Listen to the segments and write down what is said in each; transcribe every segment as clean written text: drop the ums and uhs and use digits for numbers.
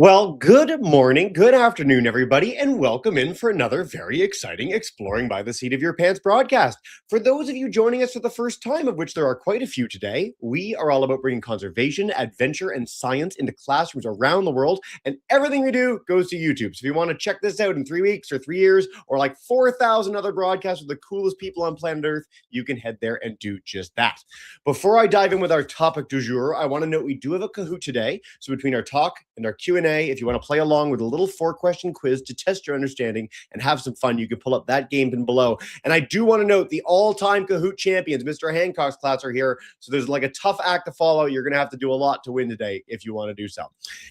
Well, good morning, good afternoon, everybody, and welcome in for another very exciting Exploring by the Seat of Your Pants broadcast. For those of you joining us for the first time, of which there are quite a few today, we are all about bringing conservation, adventure, and science into classrooms around the world, and everything we do goes to YouTube. So if you want to check this out in 3 weeks or 3 years, or like 4,000 other broadcasts with the coolest people on planet Earth, you can head there and do just that. Before I dive in with our topic du jour, I want to note we do have a Kahoot today. So between our talk and our Q&A, if you want to play along with a little 4-question quiz to test your understanding and have some fun, you can pull up that game pin below. And I do want to note the all-time Kahoot champions, Mr. Hancock's class, are here. So there's like a tough act to follow. You're going to have to do a lot to win today if you want to do so.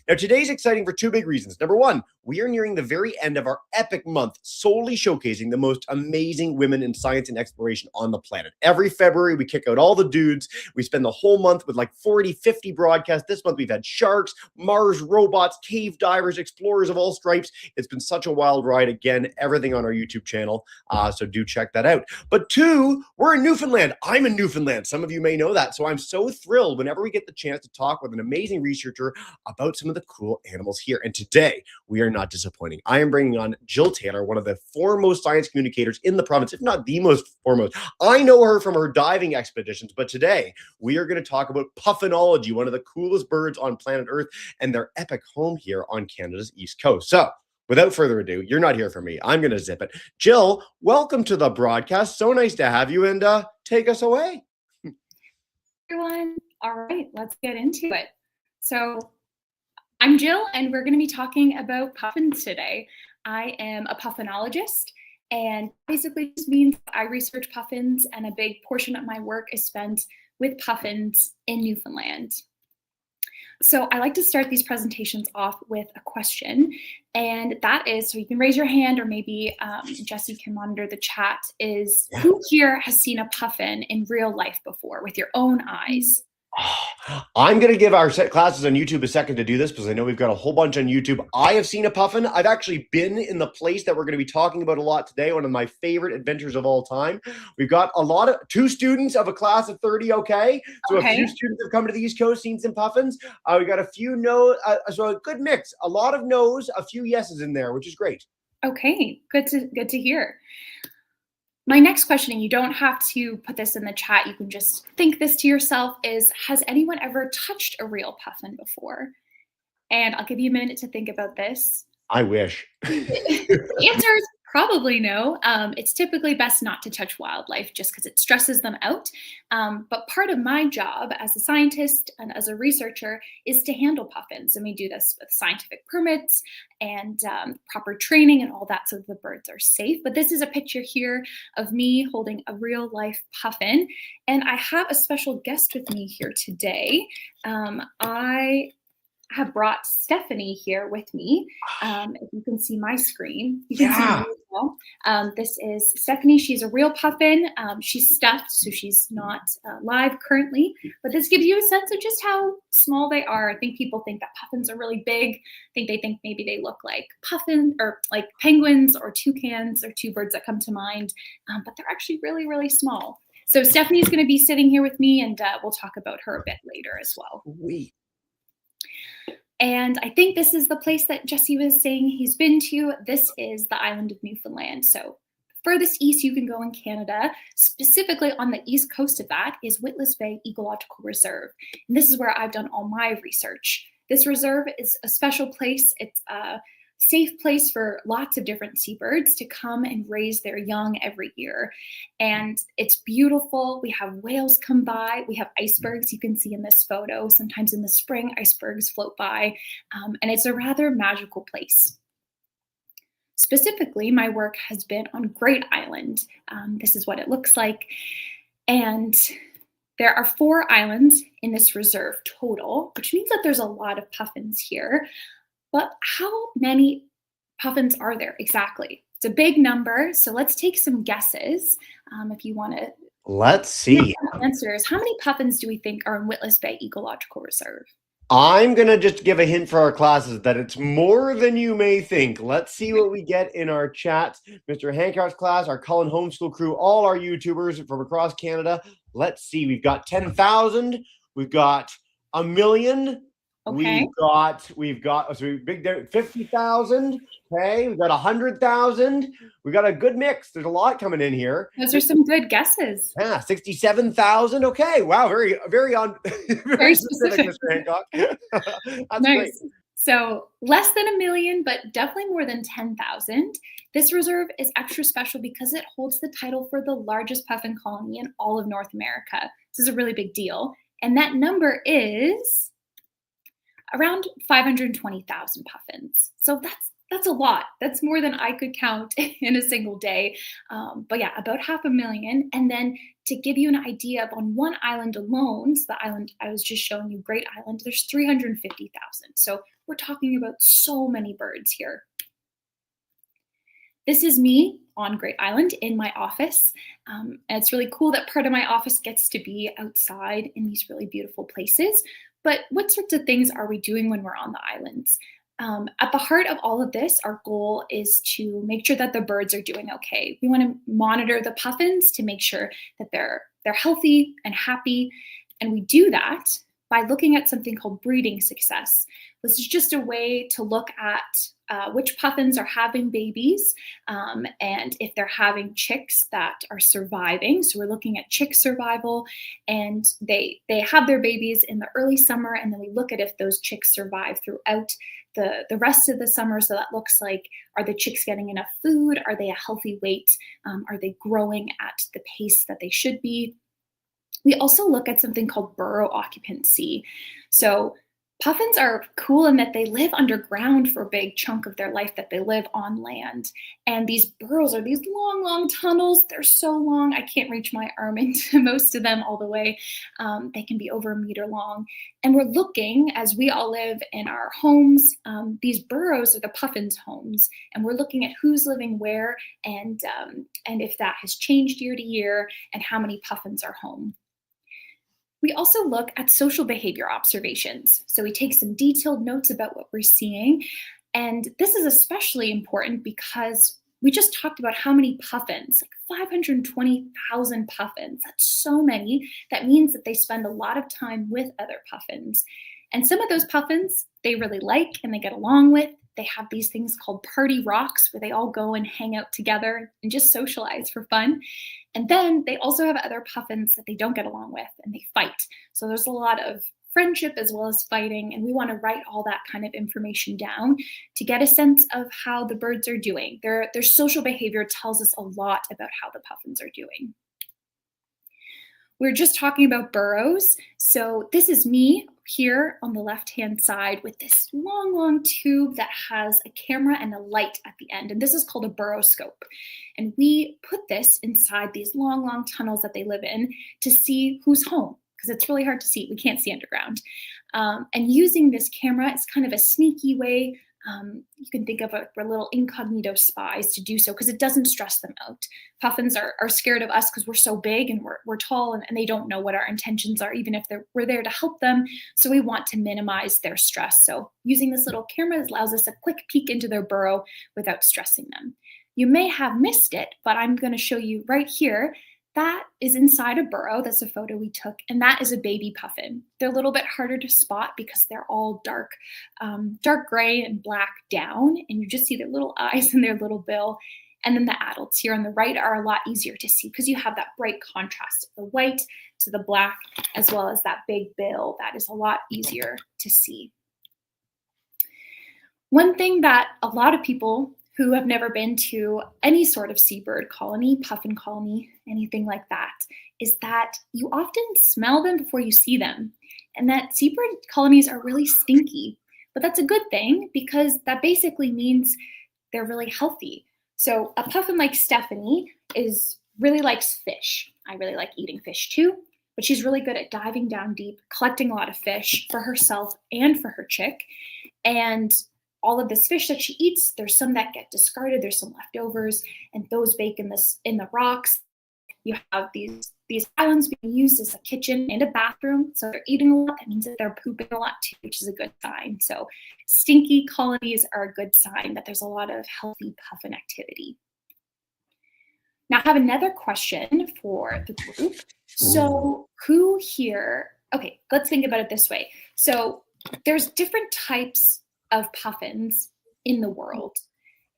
Now, today's exciting for 2 big reasons. Number one, we are nearing the very end of our epic month, solely showcasing the most amazing women in science and exploration on the planet. Every February, we kick out all the dudes. We spend the whole month with like 40, 50 broadcasts. This month, we've had sharks, Mars robots, cave divers, explorers of all stripes. It's been such a wild ride. Again, everything on our YouTube channel. So do check that out. But two, we're in Newfoundland. I'm in Newfoundland. Some of you may know that. So I'm so thrilled whenever we get the chance to talk with an amazing researcher about some of the cool animals here. And today, we are not disappointing. I am bringing on Jill Taylor, one of the foremost science communicators in the province, if not the most foremost. I know her from her diving expeditions, but today we are going to talk about puffinology, one of the coolest birds on planet Earth, and their epic home here on Canada's East Coast. So without further ado, you're not here for me. I'm going to zip it. Jill, welcome to the broadcast. So nice to have you, and take us away. Everyone. All right, let's get into it. So I'm Jill, and we're going to be talking about puffins today. I am a puffinologist, and basically just means I research puffins, and a big portion of my work is spent with puffins in Newfoundland. So I like to start these presentations off with a question, and that is, so you can raise your hand, or maybe Jesse can monitor the chat, is who here has seen a puffin in real life before with your own eyes? I'm going to give our classes on YouTube a second to do this because I know we've got a whole bunch on YouTube. I have seen a puffin. I've actually been in the place that we're going to be talking about a lot today, one of my favorite adventures of all time. We've got two students of a class of 30, okay? So a few students have come to the East Coast, seen some puffins. We got a few no, so a good mix. A lot of no's, a few yeses in there, which is great. Okay, good to hear. My next question, and you don't have to put this in the chat, you can just think this to yourself, is has anyone ever touched a real puffin before? And I'll give you a minute to think about this. I wish. The answer is probably no. It's typically best not to touch wildlife just because it stresses them out. But part of my job as a scientist and as a researcher is to handle puffins. And we do this with scientific permits and proper training and all that so the birds are safe. But this is a picture here of me holding a real life puffin. And I have a special guest with me here today. I have brought Stephanie here with me. If you can see my screen, you can see me as well. This is Stephanie. She's a real puffin. She's stuffed, so she's not live currently. But this gives you a sense of just how small they are. I think people think that puffins are really big. They think maybe they look like puffin or like penguins or toucans, or two birds that come to mind. But they're actually really, really small. So Stephanie's going to be sitting here with me, and we'll talk about her a bit later as well. And I think this is the place that Jesse was saying he's been to. This is the island of Newfoundland. So the furthest east you can go in Canada, specifically on the east coast of that, is Witless Bay Ecological Reserve. And this is where I've done all my research. This reserve is a special place. It's a safe place for lots of different seabirds to come and raise their young every year. And it's beautiful. We have whales come by. We have icebergs you can see in this photo. Sometimes in the spring, icebergs float by. And it's a rather magical place. Specifically, my work has been on Great Island. This is what it looks like. And there are 4 islands in this reserve total, which means that there's a lot of puffins here. But how many puffins are there exactly? It's a big number, so let's take some guesses. If you want to. Let's see. Answers. How many puffins do we think are in Witless Bay Ecological Reserve? I'm going to just give a hint for our classes that it's more than you may think. Let's see what we get in our chats. Mr. Hancock's class, our Cullen Homeschool crew, all our YouTubers from across Canada. Let's see. We've got 10,000. We've got 1 million. Okay. So we big 50,000. Okay, we've got 100,000. We got a good mix. There's a lot coming in here. Those are some good guesses. Yeah, 67,000. Okay, wow, very on, very Very specific, specific. Mr. Hancock. That's great. Nice. So less than a million, but definitely more than 10,000. This reserve is extra special because it holds the title for the largest puffin colony in all of North America. This is a really big deal. And that number is around 520,000 puffins. So that's a lot. That's more than I could count in a single day. But yeah, about 500,000. And then to give you an idea of on one island alone, so the island I was just showing you, Great Island, there's 350,000. So we're talking about so many birds here. This is me on Great Island in my office. And it's really cool that part of my office gets to be outside in these really beautiful places. But what sorts of things are we doing when we're on the islands? At the heart of all of this, our goal is to make sure that the birds are doing okay. We want to monitor the puffins to make sure that they're healthy and happy. And we do that by looking at something called breeding success. This is just a way to look at which puffins are having babies and if they're having chicks that are surviving. So we're looking at chick survival, and they have their babies in the early summer, and then we look at if those chicks survive throughout the rest of the summer. So that looks like, are the chicks getting enough food? Are they a healthy weight? Are they growing at the pace that they should be? We also look at something called burrow occupancy. So puffins are cool in that they live underground for a big chunk of their life that they live on land. And these burrows are these long, long tunnels. They're so long, I can't reach my arm into most of them all the way. They can be over a meter long. And we're looking, as we all live in our homes, these burrows are the puffins' homes. And we're looking at who's living where and if that has changed year to year and how many puffins are home. We also look at social behavior observations. So we take some detailed notes about what we're seeing. And this is especially important because we just talked about how many puffins, like 520,000 puffins. That's so many. That means that they spend a lot of time with other puffins. And some of those puffins they really like and they get along with. They have these things called party rocks where they all go and hang out together and just socialize for fun. And then they also have other puffins that they don't get along with and they fight. So there's a lot of friendship as well as fighting, and we want to write all that kind of information down to get a sense of how the birds are doing. Their social behavior tells us a lot about how the puffins are doing. We're just talking about burrows. So this is me here on the left-hand side with this long, long tube that has a camera and a light at the end. And this is called a burrowscope. And we put this inside these long, long tunnels that they live in to see who's home, because it's really hard to see. We can't see underground. And using this camera is kind of a sneaky way. You can think of it for little incognito spies to do so because it doesn't stress them out. Puffins are scared of us because we're so big and we're tall and they don't know what our intentions are, even if we're there to help them. So we want to minimize their stress. So using this little camera allows us a quick peek into their burrow without stressing them. You may have missed it, but I'm going to show you right here. That is inside a burrow. That's a photo we took, and that is a baby puffin. They're a little bit harder to spot because they're all dark gray and black down, and you just see their little eyes and their little bill. And then the adults here on the right are a lot easier to see because you have that bright contrast of the white to the black, as well as that big bill. That is a lot easier to see. One thing that a lot of people who have never been to any sort of seabird colony, puffin colony, anything like that, is that you often smell them before you see them. And that seabird colonies are really stinky. But that's a good thing because that basically means they're really healthy. So a puffin like Stephanie really likes fish. I really like eating fish too, but she's really good at diving down deep, collecting a lot of fish for herself and for her chick. And all of this fish that she eats, there's some that get discarded, there's some leftovers, and those bake in the rocks. You have these islands being used as a kitchen and a bathroom, so they're eating a lot. That means that they're pooping a lot too, which is a good sign. So stinky colonies are a good sign that there's a lot of healthy puffin activity. Now I have another question for the group. So who here, okay, let's think about it this way. So there's different types of puffins in the world,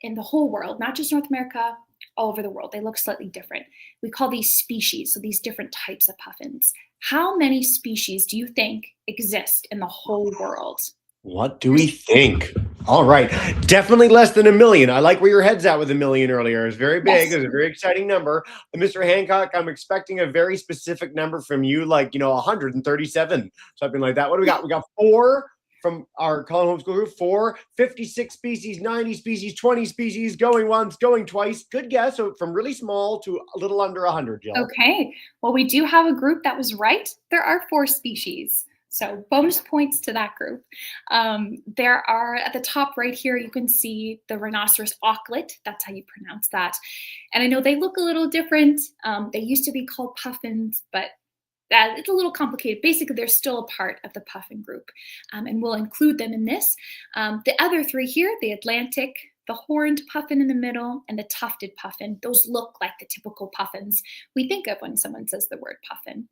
in the whole world, not just North America, all over the world. They look slightly different. We call these species, so these different types of puffins. How many species do you think exist in the whole world? What do we think? All right. Definitely less than 1 million. I like where your head's at with 1 million earlier. It's very big. Yes. It's a very exciting number. Mr. Hancock, I'm expecting a very specific number from you, like, 137, something like that. What do we got? We got 4 from our Colin Homeschool group, 4, 56 species, 90 species, 20 species, going once, going twice. Good guess. So from really small to a little under 100, Jill. Okay. Well, we do have a group that was right. There are 4 species. So bonus points to that group. There are, at the top right here, you can see the rhinoceros auklet. That's how you pronounce that. And I know they look a little different. They used to be called puffins, but it's a little complicated. Basically, they're still a part of the puffin group, and we'll include them in this. The other 3 here, the Atlantic, the horned puffin in the middle, and the tufted puffin, those look like the typical puffins we think of when someone says the word puffin.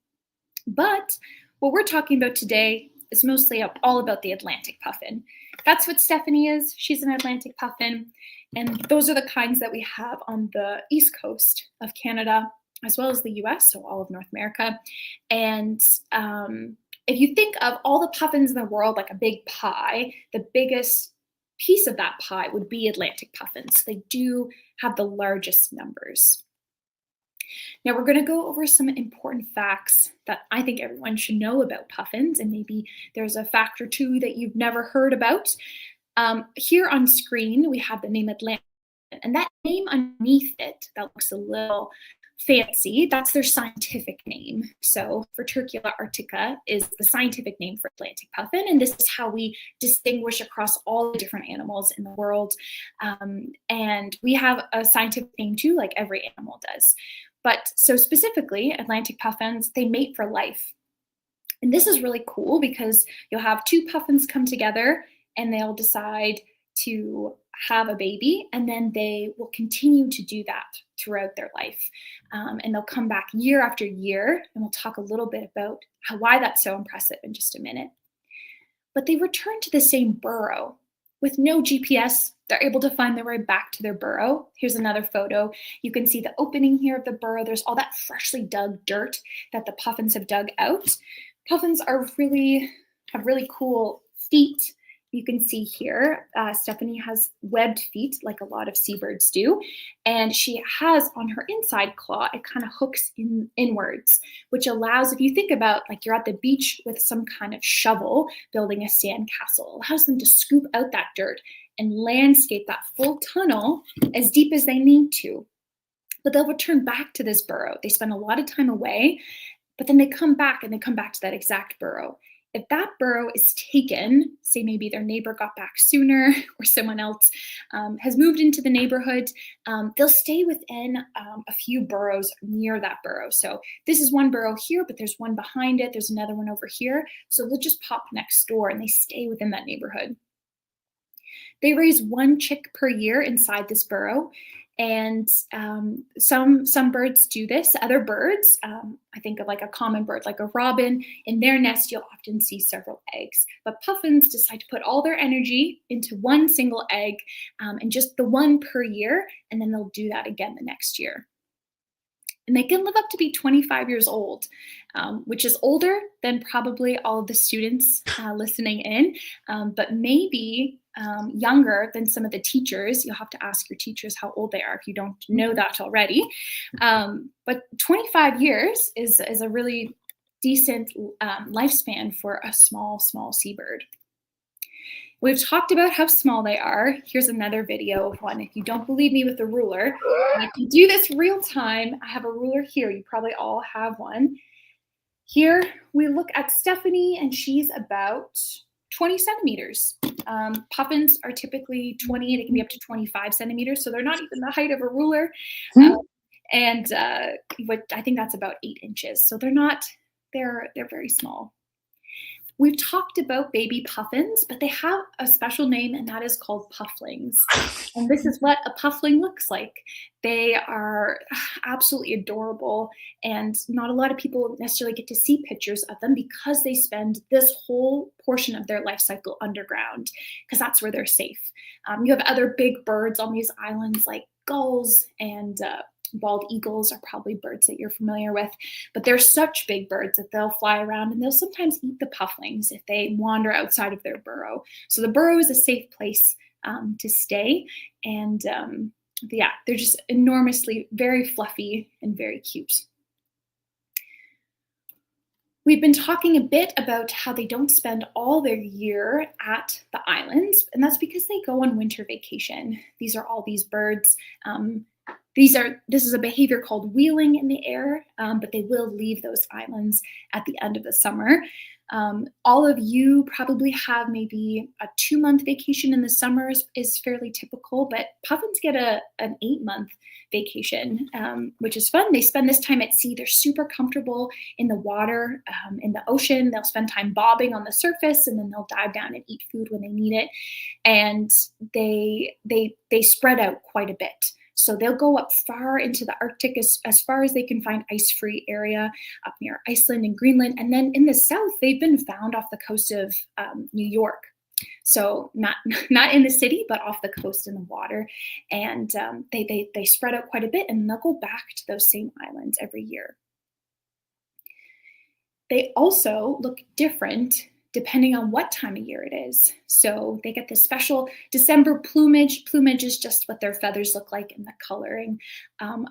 But what we're talking about today is mostly all about the Atlantic puffin. That's what Stephanie is. She's an Atlantic puffin. And those are the kinds that we have on the east coast of Canada, as well as the US, so all of North America. And if you think of all the puffins in the world like a big pie, the biggest piece of that pie would be Atlantic puffins. They do have the largest numbers. Now we're going to go over some important facts that I think everyone should know about puffins, and maybe there's a fact or two that you've never heard about. Here on screen, we have the name Atlantic, and that name underneath it, that looks a little fancy, that's their scientific name. So Furtucula arctica is the scientific name for Atlantic puffin, and this is how we distinguish across all the different animals in the world. And we have a scientific name too, like every animal does. But so specifically, Atlantic puffins, they mate for life. And this is really cool because you'll have 2 puffins come together and they'll decide to have a baby, and then they will continue to do that throughout their life. And they'll come back year after year, and we'll talk a little bit about why that's so impressive in just a minute. But they return to the same burrow. With no GPS, they're able to find their way back to their burrow. Here's another photo. You can see the opening here of the burrow. There's all that freshly dug dirt that the puffins have dug out. Puffins have really cool feet. You can see here, Stephanie has webbed feet like a lot of seabirds do. And she has on her inside claw, it kind of hooks inwards, which allows, if you think about like you're at the beach with some kind of shovel building a sandcastle, it allows them to scoop out that dirt and landscape that full tunnel as deep as they need to. But they'll return back to this burrow. They spend a lot of time away, but then they come back and they come back to that exact burrow. If that burrow is taken, say maybe their neighbor got back sooner or someone else has moved into the neighborhood, they'll stay within a few burrows near that burrow. So this is one burrow here, but there's one behind it. There's another one over here. So they'll just pop next door and they stay within that neighborhood. They raise 1 chick per year inside this burrow. And some birds do this. Other birds, I think of like a common bird, like a robin, in their nest, you'll often see several eggs. But puffins decide to put all their energy into one single egg and just the 1 per year, and then they'll do that again the next year. And they can live up to be 25 years old, which is older than probably all of the students listening in, but maybe younger than some of the teachers. You'll have to ask your teachers how old they are if you don't know that already. But 25 years is a really decent lifespan for a small seabird. We've talked about how small they are. Here's another video of one. If you don't believe me with the ruler, I can do this real time. I have a ruler here. You probably all have one. Here we look at Stephanie, and she's about 20 centimeters. Puffins are typically 20, they can be up to 25 centimeters, so they're not even the height of a ruler. And I think that's about 8 inches. So they're very small. we've talked about baby puffins, but they have a special name, and that is called pufflings. And this is what a puffling looks like. They are absolutely adorable, and not a lot of people necessarily get to see pictures of them because they spend this whole portion of their life cycle underground, because that's where they're safe. You have other big birds on these islands like gulls and bald eagles are probably birds that you're familiar with, but they're such big birds that they'll fly around and they'll sometimes eat the pufflings if they wander outside of their burrow. So the burrow is a safe place to stay. And yeah, they're just enormously very fluffy and very cute. We've been talking a bit about how they don't spend all their year at the islands, and that's because they go on winter vacation. These are all these birds. This is a behavior called wheeling in the air, but they will leave those islands at the end of the summer. All of you probably have maybe a 2-month vacation in the summer is fairly typical, but puffins get an 8-month vacation, which is fun. They spend this time at sea. They're super comfortable in the water, in the ocean. They'll spend time bobbing on the surface, and then they'll dive down and eat food when they need it. And they spread out quite a bit. So they'll go up far into the Arctic as far as they can find ice-free area up near Iceland and Greenland. And then in the south, they've been found off the coast of New York. So not in the city, but off the coast in the water. And they spread out quite a bit, and they'll go back to those same islands every year. They also look different depending on what time of year it is. So they get this special December plumage. Plumage is just what their feathers look like and the coloring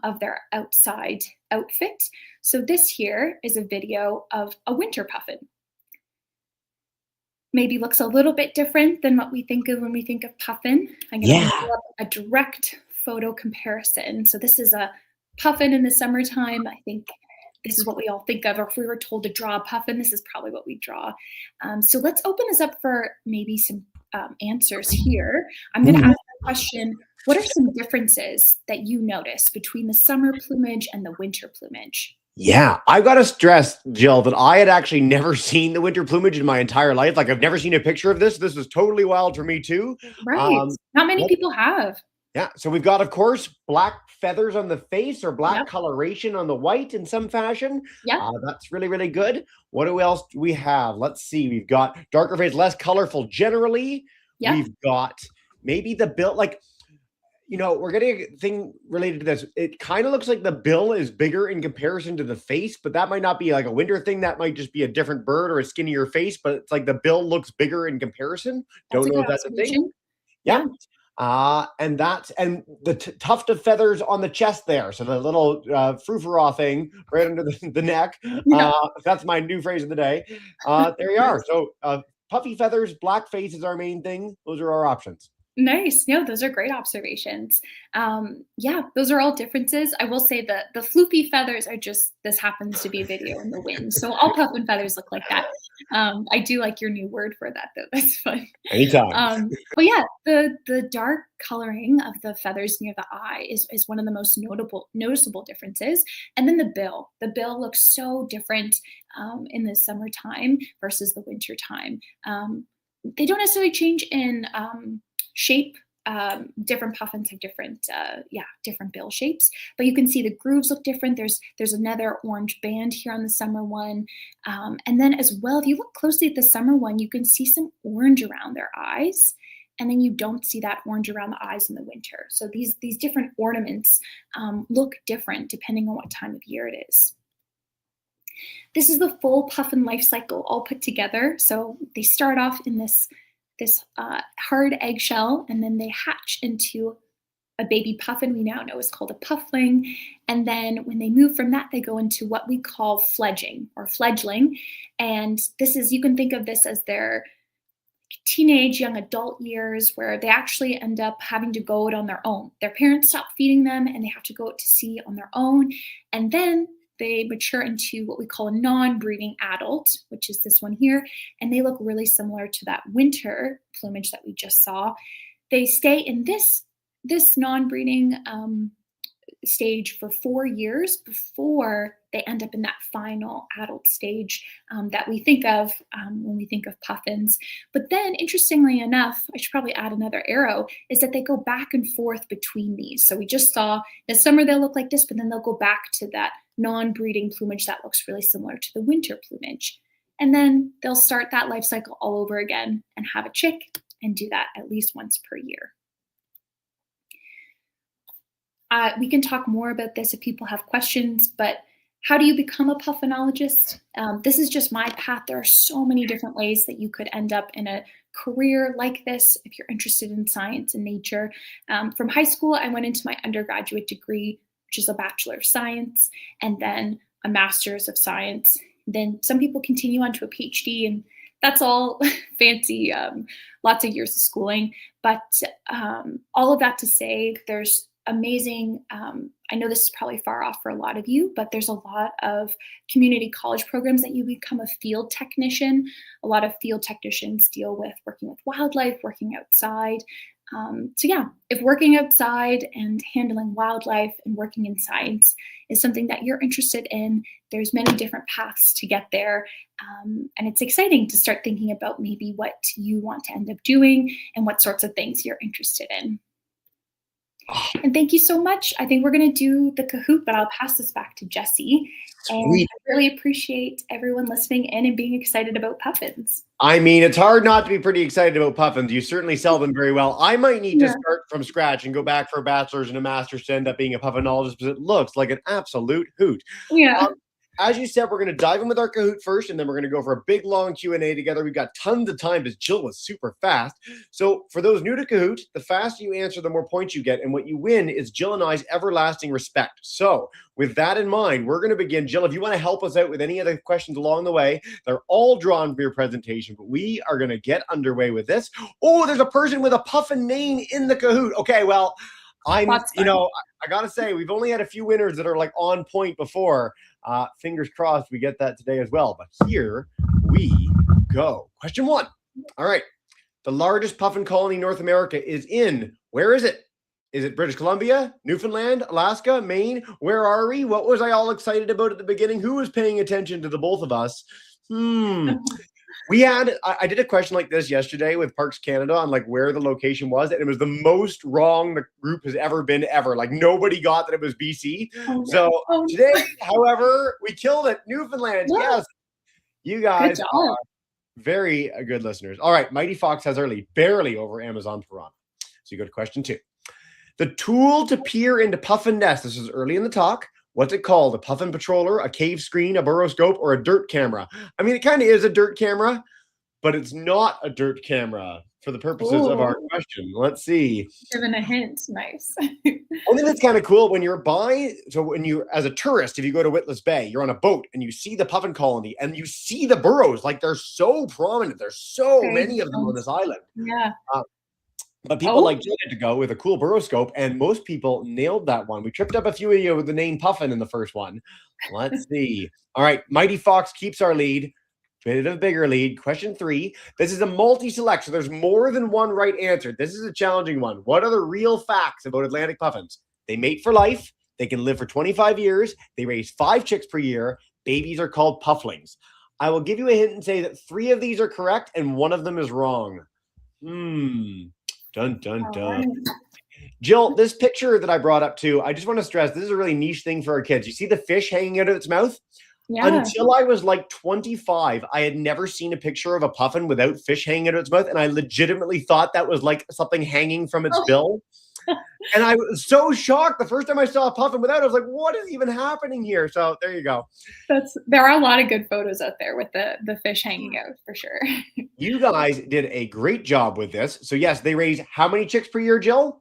of their outside outfit. So this here is a video of a winter puffin. Maybe looks a little bit different than what we think of when we think of puffin. I'm going to pull up a direct photo comparison. So this is a puffin in the summertime. I think this is what we all think of, or if we were told to draw a puffin, this is probably what we draw. So let's open this up for maybe some answers here. I'm going to ask the question, what are some differences that you notice between the summer plumage and the winter plumage? Yeah, I've got to stress, Jill, that I had actually never seen the winter plumage in my entire life. Like, I've never seen a picture of this. This was totally wild for me too. Right. Not many people have. Yeah, so we've got, of course, black feathers on the face or black coloration on the white in some fashion. Yeah, that's really, really good. What else do we have? Let's see. We've got darker face, less colorful generally. Yeah. We've got maybe the bill, like, you know, we're getting a thing related to this. It kind of looks like the bill is bigger in comparison to the face, but that might not be like a winter thing. That might just be a different bird or a skinnier face, but it's like the bill looks bigger in comparison. Don't know if that's a thing. Yeah. And the tuft of feathers on the chest there. So the little frou-frou thing right under the neck. That's my new phrase of the day. There you are. So puffy feathers, black face is our main thing. Those are our options. Nice. No, those are great observations. Yeah, those are all differences. I will say that the floopy feathers are just, this happens to be a video in the wind. So all puffin feathers look like that. I do like your new word for that, though. That's fun. Anytime. But yeah, the dark coloring of the feathers near the eye is one of the most noticeable differences. And then the bill. The bill looks so different in the summertime versus the winter time. They don't necessarily change in shape. Different puffins have different bill shapes, but you can see the grooves look different. There's another orange band here on the summer one, and then as well, if you look closely at the summer one, you can see some orange around their eyes, and then you don't see that orange around the eyes in the winter. So these different ornaments look different depending on what time of year it is. This is the full puffin life cycle all put together. So they start off in this hard eggshell, and then they hatch into a baby puffin we now know is called a puffling. And then when they move from that, they go into what we call fledging or fledgling. And this is, you can think of this as their teenage, young adult years, where they actually end up having to go out on their own. Their parents stop feeding them and they have to go out to sea on their own. And then they mature into what we call a non-breeding adult, which is this one here, and they look really similar to that winter plumage that we just saw. They stay in this non-breeding stage for 4 years before they end up in that final adult stage that we think of when we think of puffins. But then, interestingly enough, I should probably add another arrow, is that they go back and forth between these. So we just saw that summer they'll look like this, but then they'll go back to that non-breeding plumage that looks really similar to the winter plumage. And then they'll start that life cycle all over again and have a chick and do that at least once per year. We can talk more about this if people have questions, but how do you become a puffinologist? This is just my path. There are so many different ways that you could end up in a career like this if you're interested in science and nature. From high school, I went into my undergraduate degree, which is a Bachelor of Science, and then a Master's of Science. Then some people continue on to a PhD, and that's all fancy, lots of years of schooling. But all of that to say, there's amazing, I know this is probably far off for a lot of you, but there's a lot of community college programs that you become a field technician. A lot of field technicians deal with working with wildlife, working outside. So yeah, if working outside and handling wildlife and working in science is something that you're interested in, there's many different paths to get there. And it's exciting to start thinking about maybe what you want to end up doing and what sorts of things you're interested in. And thank you so much. I think we're going to do the Kahoot, but I'll pass this back to Jesse. And I really appreciate everyone listening in and being excited about puffins. I mean, it's hard not to be pretty excited about puffins. You certainly sell them very well. I might need to start from scratch and go back for a bachelor's and a master's to end up being a puffinologist, because it looks like an absolute hoot. Yeah. As you said, we're going to dive in with our Kahoot first, and then we're going to go for a big, long Q&A together. We've got tons of time because Jill was super fast. So for those new to Kahoot, the faster you answer, the more points you get. And what you win is Jill and I's everlasting respect. So with that in mind, we're going to begin. Jill, if you want to help us out with any of the questions along the way, they're all drawn for your presentation, but we are going to get underway with this. Oh, there's a person with a puffin name in the Kahoot. Okay, well, I got to say, we've only had a few winners that are like on point before. Fingers crossed we get that today as well. But here we go. Question 1. All right. The largest puffin colony in North America is in, where is it? Is it British Columbia, Newfoundland, Alaska, Maine? Where are we? What was I all excited about at the beginning? Who was paying attention to the both of us? I did a question like this yesterday with Parks Canada on like where the location was, and it was the most wrong the group has ever been ever. Like nobody got that it was BC. Today, however, we killed it. Newfoundland. Yes. You guys are very good listeners. All right. Mighty Fox has our lead barely over Amazon Piranha. So you go to question 2. The tool to peer into puffin nests. This is early in the talk. What's it called? A puffin patroller, a cave screen, a burrowscope, or a dirt camera? I mean, it kind of is a dirt camera, but it's not a dirt camera for the purposes of our question. Let's see. Given a hint. Nice. I think that's kind of cool when you're as a tourist, if you go to Witless Bay, you're on a boat and you see the puffin colony and you see the burrows. Like they're so prominent. There's so many of them on this island. Yeah. But people like Jill to go with a cool burrowscope, and most people nailed that one. We tripped up a few of you with the name Puffin in the first one. Let's see. All right, Mighty Fox keeps our lead. Bit of a bigger lead. Question 3. This is a multi-select, so there's more than one right answer. This is a challenging one. What are the real facts about Atlantic puffins? They mate for life. They can live for 25 years. They raise 5 chicks per year. Babies are called pufflings. I will give you a hint and say that 3 of these are correct and 1 of them is wrong. Dun, dun, dun. Jill, this picture that I brought up too, I just want to stress, this is a really niche thing for our kids. You see the fish hanging out of its mouth? Yeah. Until I was like 25, I had never seen a picture of a puffin without fish hanging out of its mouth. And I legitimately thought that was like something hanging from its bill. And I was so shocked the first time I saw a puffin without. I was like, what is even happening here? So there you go. There are a lot of good photos out there with the fish hanging out for sure. You guys did a great job with this. So yes, they raise how many chicks per year, Jill?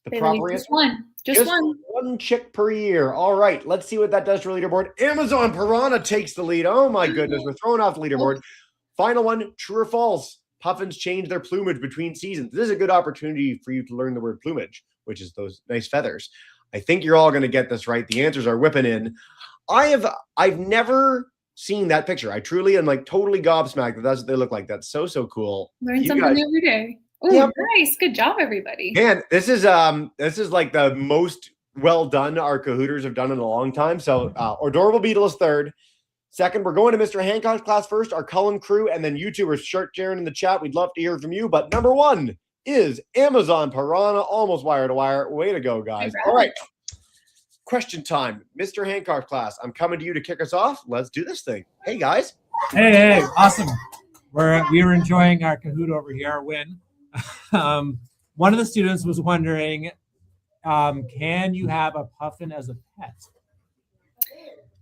Just one. Just one. One chick per year. All right. Let's see what that does to the leaderboard. Amazon Piranha takes the lead. Oh my goodness. We're throwing off the leaderboard. Final one, true or false? Puffins change their plumage between seasons. This is a good opportunity for you to learn the word plumage, which is those nice feathers. I think you're all going to get this right. The answers are whipping in. I've never seen that picture. I truly am like totally gobsmacked that that's what they look like. That's so cool. Learn something new every day. Oh, nice. Good job, everybody. Man, this is like the most well done. Our Cahooters have done it in a long time. So Adorable Beetle is third. Second, we're going to Mr. Hancock's class first, our Cullen crew, and then you two are sharing in the chat. We'd love to hear from you. But number one is Amazon Piranha, almost wire to wire. Way to go, guys. All right. Question time. Mr. Hancock's class, I'm coming to you to kick us off. Let's do this thing. Hey, guys. Hey, awesome. We were enjoying our Kahoot over here, our win. One of the students was wondering, can you have a puffin as a pet?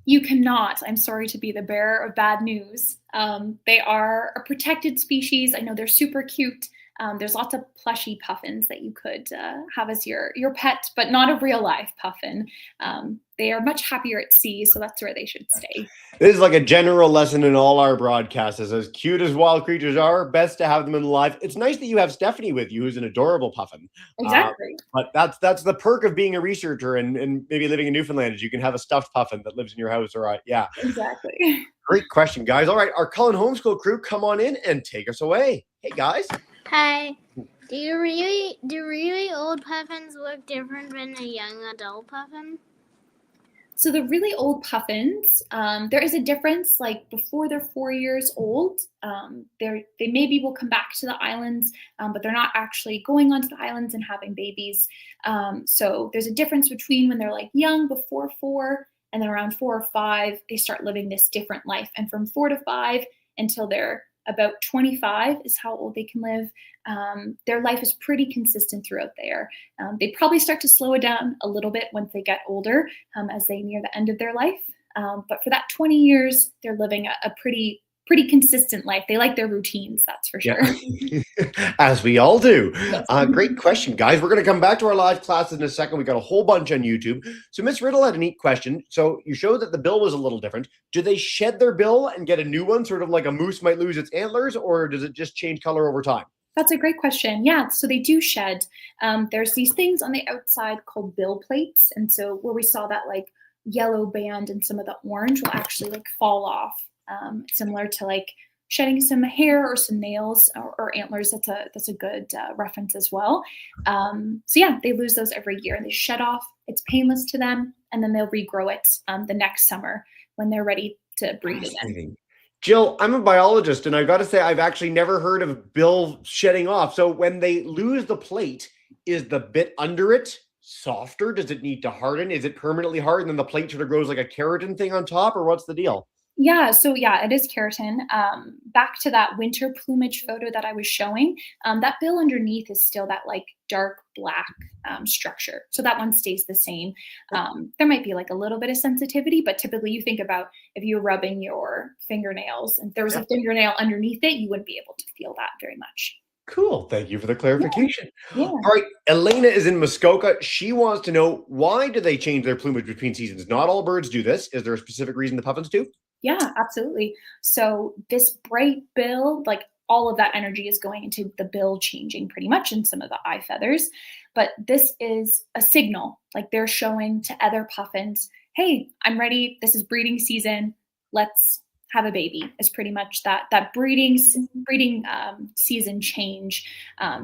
You cannot. I'm sorry to be the bearer of bad news. They are a protected species. I know they're super cute. There's lots of plushy puffins that you could have as your pet, but not a real life puffin. They are much happier at sea, so that's where they should stay. This is like a general lesson in all our broadcasts. As cute as wild creatures are, best to have them in life. It's nice that you have Stephanie with you, who's an adorable puffin. Exactly. But that's the perk of being a researcher and maybe living in Newfoundland is you can have a stuffed puffin that lives in your house. Or yeah. Exactly. Great question, guys. All right, our Cullen Homeschool crew, come on in and take us away. Hey, guys. Hi. Do really old puffins look different than a young adult puffin? So the really old puffins, there is a difference. Like before they're 4 years old, they maybe will come back to the islands, but they're not actually going onto the islands and having babies. So there's a difference between when they're like young before 4, and then around 4 or 5, they start living this different life. And from 4 to 5 until they're about 25 is how old they can live. Their life is pretty consistent throughout there. They probably start to slow it down a little bit once they get older, as they near the end of their life. But for that 20 years, they're living a pretty consistent life. They like their routines, that's for sure. Yeah. As we all do. Great question, guys. We're going to come back to our live classes in a second. We got a whole bunch on YouTube. So Miss Riddle had a neat question. So you showed that the bill was a little different. Do they shed their bill and get a new one, sort of like a moose might lose its antlers, or does it just change color over time? That's a great question. Yeah, so they do shed. There's these things on the outside called bill plates. And so where we saw that like yellow band and some of the orange will actually like fall off. Similar to like shedding some hair or some nails or antlers. That's a good reference as well. So yeah, they lose those every year and they shed off. It's painless to them, and then they'll regrow it the next summer when they're ready to breed again. Jill, I'm a biologist, and I've got to say I've actually never heard of bill shedding off. So when they lose the plate, is the bit under it softer? Does it need to harden? Is it permanently hard, and then the plate sort of grows like a keratin thing on top, or what's the deal? Yeah, so yeah, it is keratin. Back to that winter plumage photo that I was showing, that bill underneath is still that like dark black structure. So that one stays the same. There might be like a little bit of sensitivity, but typically you think about if you're rubbing your fingernails and there was a fingernail underneath it, you wouldn't be able to feel that very much. Cool. Thank you for the clarification. Yeah. All right. Elena is in Muskoka. She wants to know, why do they change their plumage between seasons? Not all birds do this. Is there a specific reason the puffins do? Yeah, absolutely. So this bright bill, like all of that energy is going into the bill changing pretty much in some of the eye feathers. But this is a signal, like they're showing to other puffins, hey, I'm ready. This is breeding season. Let's have a baby. Is pretty much that breeding season change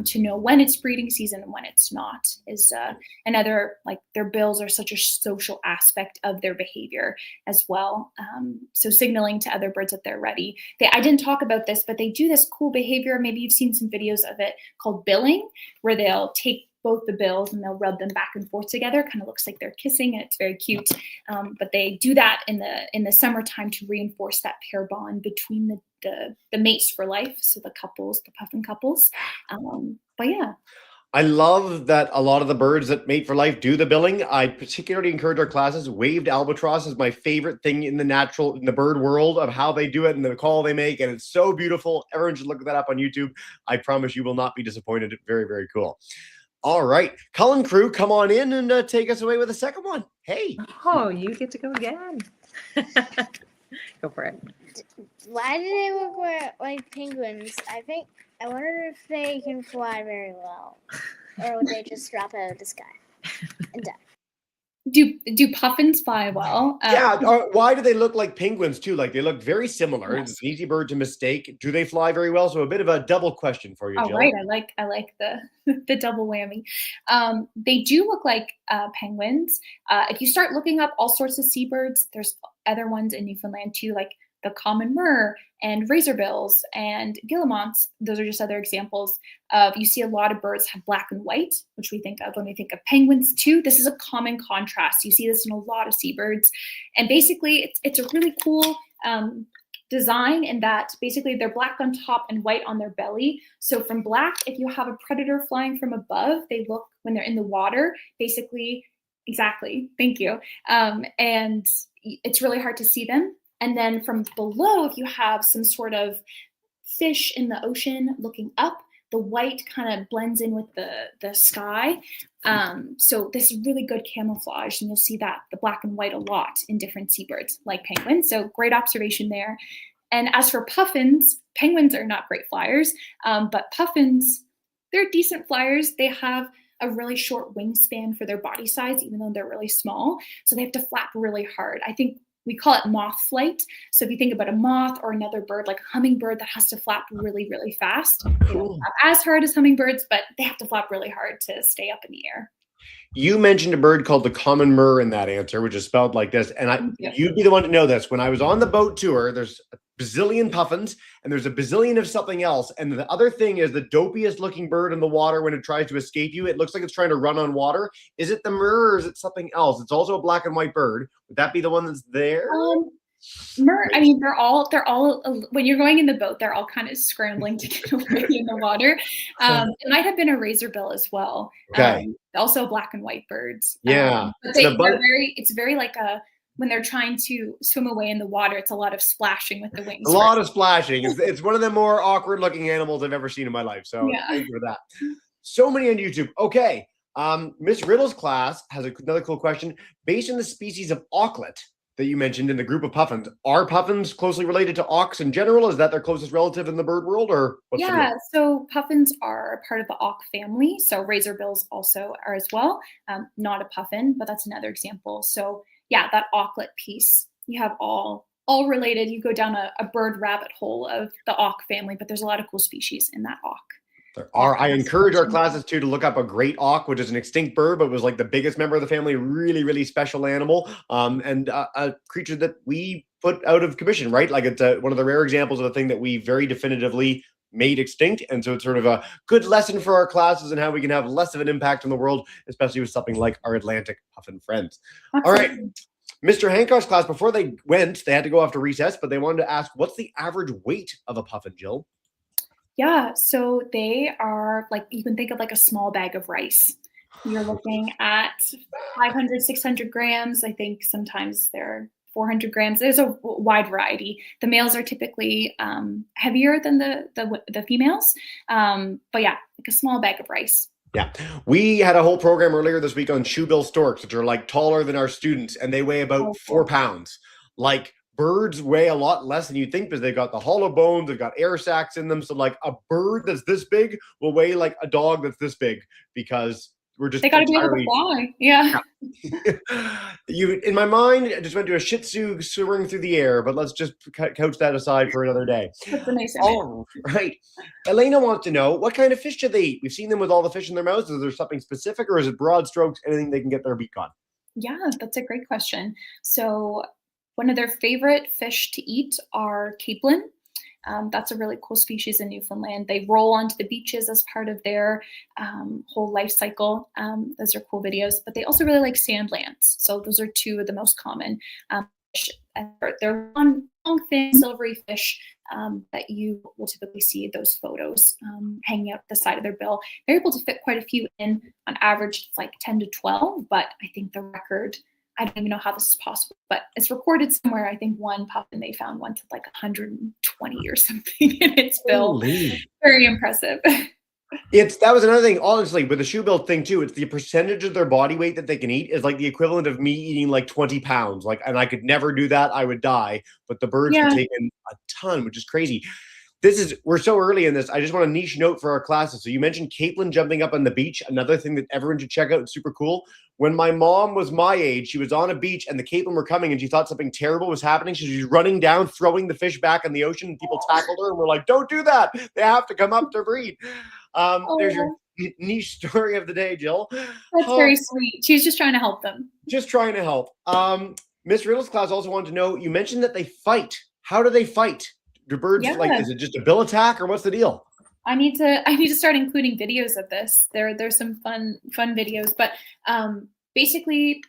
to know when it's breeding season and when it's not is another, like their bills are such a social aspect of their behavior as well. So signaling to other birds that they're ready. I didn't talk about this, but they do this cool behavior. Maybe you've seen some videos of it called billing, where they'll take both the bills and they'll rub them back and forth together. Kind of looks like they're kissing, and it's very cute. But they do that in the summertime to reinforce that pair bond between the mates for life. So the couples, the puffin couples. But yeah. I love that a lot of the birds that mate for life do the billing. I particularly encourage our classes. Waved albatross is my favorite thing in the bird world of how they do it and the call they make. And it's so beautiful. Everyone should look that up on YouTube. I promise you will not be disappointed. Very, very cool. All right. Cullen crew, come on in and take us away with the second one. Hey. Oh, you get to go again. Go for it. Why do they look like penguins? I wonder if they can fly very well. Or would they just drop out of the sky and die? Do puffins fly well? Yeah. Why do they look like penguins too? Like they look very similar. Yes. It's an easy bird to mistake. Do they fly very well? So a bit of a double question for you, All Jill. right, I like the the double whammy. They do look like penguins. If you start looking up all sorts of seabirds, there's other ones in Newfoundland too, like the common murre and razorbills and guillemots. Those are just other examples of, you see a lot of birds have black and white, which we think of when we think of penguins too. This is a common contrast. You see this in a lot of seabirds, and basically it's a really cool design in that basically they're black on top and white on their belly. So from black, if you have a predator flying from above, they look, when they're in the water, basically, exactly, thank you. And it's really hard to see them. And then from below, if you have some sort of fish in the ocean looking up, the white kind of blends in with the sky. So this is really good camouflage, and you'll see that the black and white a lot in different seabirds like penguins. So great observation there. And as for puffins, penguins are not great flyers, but puffins, they're decent flyers. They have a really short wingspan for their body size, even though they're really small. So they have to flap really hard. I think we call it moth flight. So if you think about a moth or another bird, like a hummingbird that has to flap really, really fast, they don't flap as hard as hummingbirds, but they have to flap really hard to stay up in the air. You mentioned a bird called the common murre in that answer, which is spelled like this. And you'd be the one to know this. When I was on the boat tour, there's a bazillion puffins and there's a bazillion of something else. And the other thing is the dopiest looking bird in the water when it tries to escape you. It looks like it's trying to run on water. Is it the murre or is it something else? It's also a black and white bird. Would that be the one that's there? Murre, I mean, they're all when you're going in the boat, they're all kind of scrambling to get away in the water. It might have been a razorbill as well. Okay. Also black and white birds. Yeah. But it's very like when they're trying to swim away in the water, it's a lot of splashing with the wings. A lot of splashing. It's one of the more awkward looking animals I've ever seen in my life. So thank you for that. So many on YouTube. Okay. Miss Riddle's class has another cool question. Based on the species of auklet that you mentioned in the group of puffins, are puffins closely related to auks in general? Is that their closest relative in the bird world, or what's the deal? So puffins are part of the auk family. So razorbills also are as well. Not a puffin, but that's another example. So yeah, that auklet piece, you have all related. You go down a bird rabbit hole of the auk family, but there's a lot of cool species in that auk. There are. I encourage our classes to look up a great auk, which is an extinct bird, but was like the biggest member of the family, really, really special animal, and a creature that we put out of commission, right? Like it's one of the rare examples of a thing that we very definitively made extinct. And so it's sort of a good lesson for our classes and how we can have less of an impact on the world, especially with something like our Atlantic puffin friends. Absolutely. All right. Mr. Hancock's class, before they went, they had to go after recess, but they wanted to ask, what's the average weight of a puffin, Jill? Yeah, so they are like, you can think of like a small bag of rice. You're looking at 500, 600 grams. I think sometimes they're 400 grams. There's a wide variety. The males are typically heavier than the females. But yeah, like a small bag of rice. Yeah, we had a whole program earlier this week on shoebill storks, which are like taller than our students, and they weigh about 4 pounds. Like, birds weigh a lot less than you think because they've got the hollow bones, they've got air sacs in them. So like a bird that's this big will weigh like a dog that's this big because we're just— they got to be able to fly. Yeah. In my mind, I just went to a Shih Tzu soaring through the air, but let's just couch that aside for another day. That's a nice image. All right. Elena wants to know, what kind of fish do they eat? We've seen them with all the fish in their mouths. Is there something specific, or is it broad strokes, anything they can get their beak on? Yeah, that's a great question. So one of their favorite fish to eat are capelin. That's a really cool species in Newfoundland. They roll onto the beaches as part of their whole life cycle. Those are cool videos, but they also really like sand lance. So those are two of the most common fish. They're long, thin, silvery fish that you will typically see those photos hanging out the side of their bill. They're able to fit quite a few in. On average, it's like 10 to 12, but I think the record, I don't even know how this is possible, but it's recorded somewhere. I think one puffin they found once with like 120 or something in its bill. Holy. Very impressive. That was another thing, honestly, with the shoebill thing too. It's the percentage of their body weight that they can eat is like the equivalent of me eating like 20 pounds. Like, and I could never do that. I would die. But the birds can take in a ton, which is crazy. We're so early in this. I just want a niche note for our classes. So you mentioned capelin jumping up on the beach. Another thing that everyone should check out. It's super cool. When my mom was my age, she was on a beach and the capelin were coming and she thought something terrible was happening. So she was running down, throwing the fish back in the ocean, and people tackled her and were like, don't do that. They have to come up to breed. There's your niche story of the day, Jill. That's very sweet. She's just trying to help them. Just trying to help. Miss Riddle's class also wanted to know, you mentioned that they fight. How do they fight? Do birds is it just a bill attack or what's the deal? I need to start including videos of this. There's some fun videos, but basically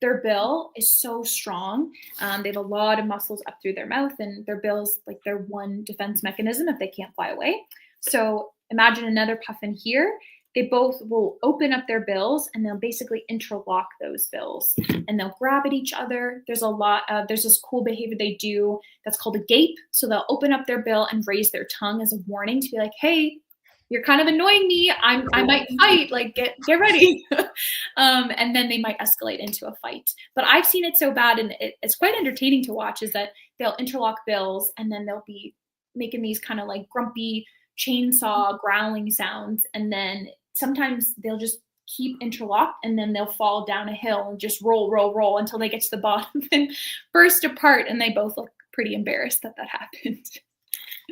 their bill is so strong. They have a lot of muscles up through their mouth, and their bill's like their one defense mechanism if they can't fly away. So imagine another puffin here. They both will open up their bills and they'll basically interlock those bills and they'll grab at each other. There's this cool behavior they do that's called a gape. So they'll open up their bill and raise their tongue as a warning to be like, hey, you're kind of annoying me. I might fight, like get ready. And then they might escalate into a fight. But I've seen it so bad, and it's quite entertaining to watch, is that they'll interlock bills and then they'll be making these kind of like grumpy chainsaw growling sounds, and then sometimes they'll just keep interlocked and then they'll fall down a hill and just roll until they get to the bottom and burst apart, and they both look pretty embarrassed that happened.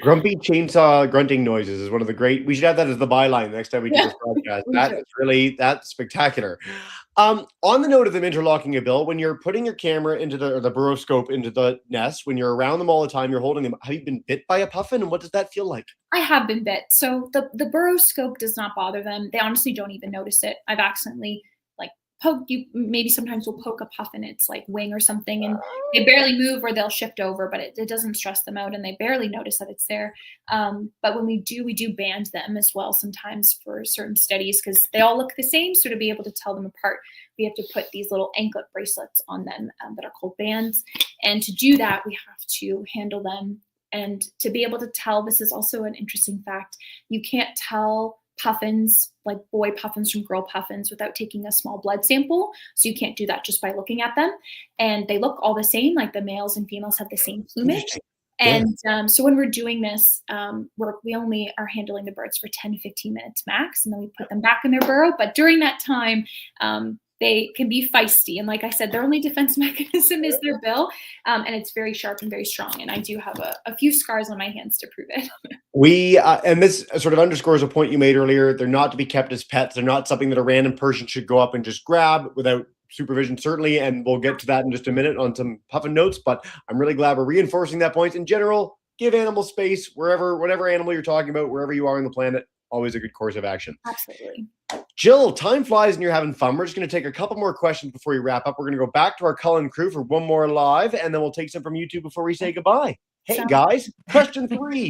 Grumpy chainsaw grunting noises is one of the great. We should have that as the byline next time we do this podcast. That's spectacular. On the note of them interlocking a bill, when you're putting your camera into the burrowscope into the nest, when you're around them all the time, you're holding them. Have you been bit by a puffin, and what does that feel like? I have been bit. So the burrowscope does not bother them. They honestly don't even notice it. I've accidentally maybe sometimes we'll poke a puffin, it's like wing or something, and they barely move or they'll shift over, but it doesn't stress them out and they barely notice that it's there. But when we do band them as well sometimes for certain studies, because they all look the same. So to be able to tell them apart, we have to put these little anklet bracelets on them that are called bands. And to do that, we have to handle them. And to be able to tell, this is also an interesting fact, you can't tell puffins, like boy puffins from girl puffins, without taking a small blood sample. So you can't do that just by looking at them. And they look all the same, like the males and females have the same plumage. And so when we're doing this, we only are handling the birds for 10 to 15 minutes max, and then we put them back in their burrow. But during that time, they can be feisty. And like I said, their only defense mechanism is their bill. And it's very sharp and very strong. And I do have a few scars on my hands to prove it. And this sort of underscores a point you made earlier. They're not to be kept as pets. They're not something that a random person should go up and just grab without supervision, certainly. And we'll get to that in just a minute on some puffin notes. But I'm really glad we're reinforcing that point. In general, give animals space whatever animal you're talking about, wherever you are on the planet. Always a good course of action. Absolutely. Jill, time flies and you're having fun. We're just going to take a couple more questions before we wrap up. We're going to go back to our Cullen crew for one more live, and then we'll take some from YouTube before we say goodbye. Hey, guys, question 3.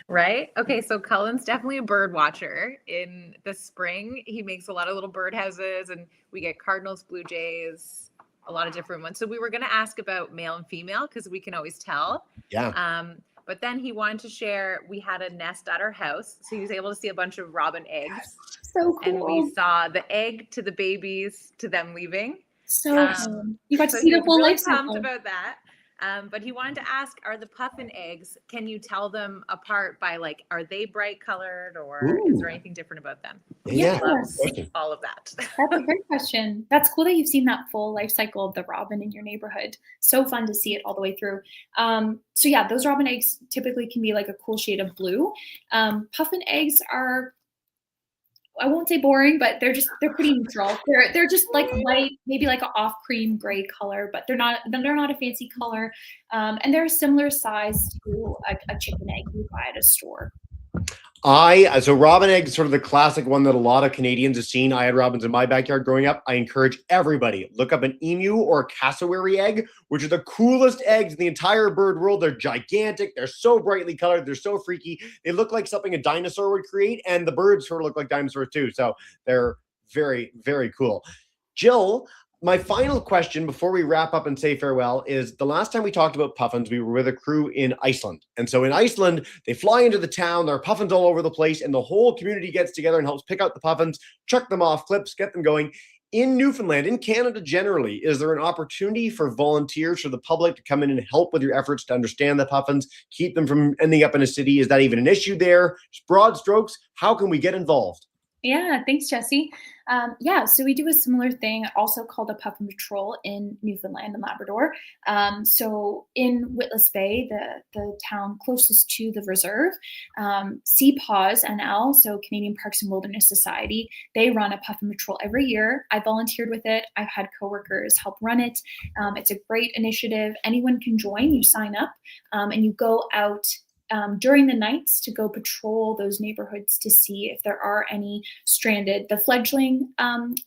Right? Okay, so Cullen's definitely a bird watcher. In the spring, he makes a lot of little bird houses, and we get cardinals, blue jays, a lot of different ones. So we were going to ask about male and female because we can always tell. Yeah. But then he wanted to share, we had a nest at our house. So he was able to see a bunch of robin eggs. So cool. And we saw the egg to the babies to them leaving. So you got to see the whole life cycle. Pumped about that. But he wanted to ask, are the puffin eggs, can you tell them apart by are they bright colored, or is there anything different about them? Yeah. All of that. That's a great question. That's cool that you've seen that full life cycle of the robin in your neighborhood. So fun to see it all the way through. So yeah, those robin eggs typically can be like a cool shade of blue. Puffin eggs are, I won't say boring, but they're pretty neutral. They're just like light, maybe like an off cream gray color, but they're not a fancy color. And they're a similar size to a chicken egg you buy at a store. So robin egg is sort of the classic one that a lot of Canadians have seen. I had robins in my backyard growing up. I encourage everybody, look up an emu or a cassowary egg, which are the coolest eggs in the entire bird world. They're gigantic. They're so brightly colored. They're so freaky. They look like something a dinosaur would create, and the birds sort of look like dinosaurs too. So they're very, very cool. Jill, my final question before we wrap up and say farewell is, the last time we talked about puffins, we were with a crew in Iceland. And so in Iceland, they fly into the town, there are puffins all over the place, and the whole community gets together and helps pick out the puffins, chuck them off cliffs, get them going. In Newfoundland, in Canada generally, is there an opportunity for volunteers, for the public to come in and help with your efforts to understand the puffins, keep them from ending up in a city? Is that even an issue there? Just broad strokes, how can we get involved? Yeah, thanks, Jesse. Yeah, so we do a similar thing, also called a Puffin patrol in Newfoundland and Labrador. So in Witless Bay, the town closest to the reserve, CPAWS NL, so Canadian Parks and Wilderness Society, they run a Puffin patrol every year. I volunteered with it. I've had coworkers help run it. It's a great initiative. Anyone can join. You sign up and you go out during the nights to go patrol those neighborhoods to see if there are any stranded, the fledgling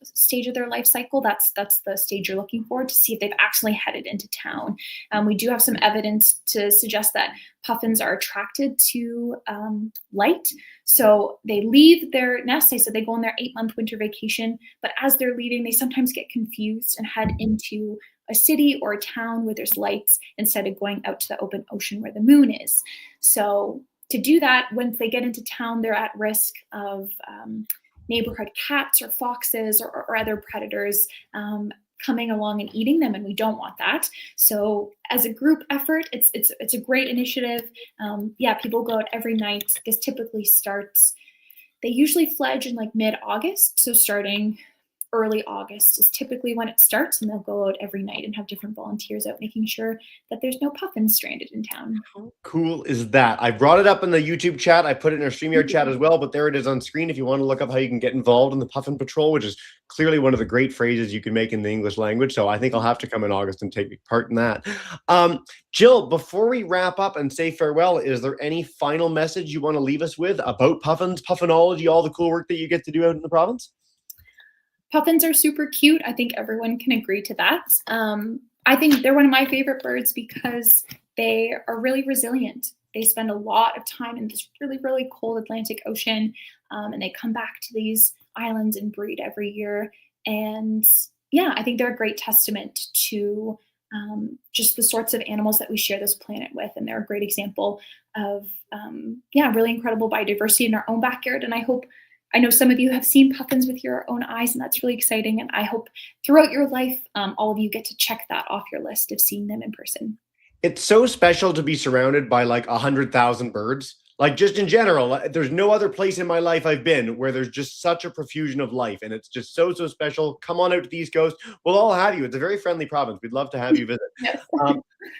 stage of their life cycle. That's the stage you're looking for, to see if they've actually headed into town. We do have some evidence to suggest that puffins are attracted to light. So they leave their nest. They said they go on their 8-month winter vacation, but as they're leaving, they sometimes get confused and head into a city or a town where there's lights instead of going out to the open ocean where the moon is. So to do that, once they get into town, they're at risk of neighborhood cats or foxes or other predators coming along and eating them, and we don't want that. So as a group effort, it's a great initiative. Yeah, people go out every night. This typically starts, they usually fledge in like mid-August, so starting early August is typically when it starts, and they'll go out every night and have different volunteers out making sure that there's no puffins stranded in town. How cool is that? I brought it up in the YouTube chat. I put it in our StreamYard chat as well, but there it is on screen if you want to look up how you can get involved in the Puffin Patrol, which is clearly one of the great phrases you can make in the English language. So I think I'll have to come in August and take part in that. Jill, before we wrap up and say farewell, is there any final message you want to leave us with about puffins, puffinology, all the cool work that you get to do out in the province? Puffins are super cute. I think everyone can agree to that. I think they're one of my favorite birds because they are really resilient. They spend a lot of time in this really, really cold Atlantic Ocean, and they come back to these islands and breed every year. And yeah, I think they're a great testament to just the sorts of animals that we share this planet with. And they're a great example of, really incredible biodiversity in our own backyard. And I know some of you have seen puffins with your own eyes, and that's really exciting. And I hope throughout your life, all of you get to check that off your list of seeing them in person. It's so special to be surrounded by like 100,000 birds. Like just in general, there's no other place in my life I've been where there's just such a profusion of life. And it's just so special. Come on out to the East Coast. We'll all have you. It's a very friendly province. We'd love to have you visit. Yes.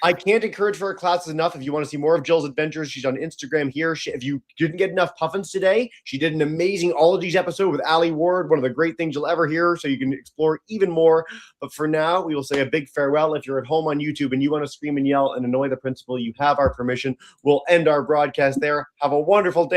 I can't encourage for our classes enough. If you want to see more of Jill's adventures, she's on Instagram here. If you didn't get enough puffins today, she did an amazing ologies episode with Ali Ward, one of the great things you'll ever hear, so you can explore even more. But for now, we will say a big farewell. If you're at home on YouTube and you want to scream and yell and annoy the principal, you have our permission. We'll end our broadcast there. Have a wonderful day.